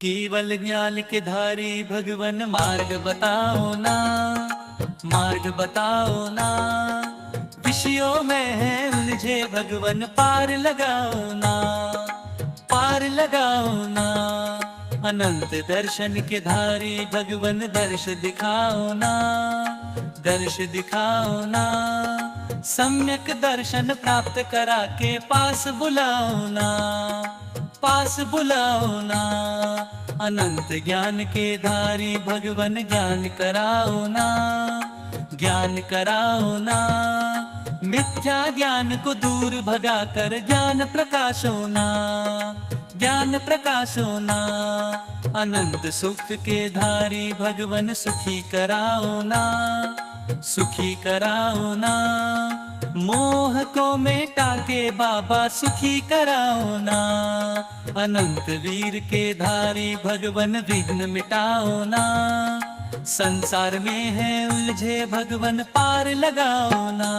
केवल ज्ञान के धारी भगवन मार्ग बताओ ना, मार्ग बताओ ना। विषयों में है उलझे भगवन पार लगाओ ना, पार लगाओ ना। अनंत दर्शन के धारी भगवन दर्श दिखाओ ना, दर्श दिखाओ ना। सम्यक दर्शन प्राप्त करा के पास बुलाओ ना, पास बुलाओ ना। अनंत ज्ञान के धारी भगवन ज्ञान कराओ ना, ज्ञान कराओ ना। मिथ्या ज्ञान को दूर भगा कर ज्ञान प्रकाशो ना, ज्ञान प्रकाशो ना। अनंत सुख के धारी भगवन सुखी कराओ ना, सुखी कराओ ना। मोह को मिटा के बाबा सुखी कराओ ना। अनंत वीर के धारी भगवन विघ्न मिटाओ ना। संसार में है उलझे भगवन पार लगाओ ना।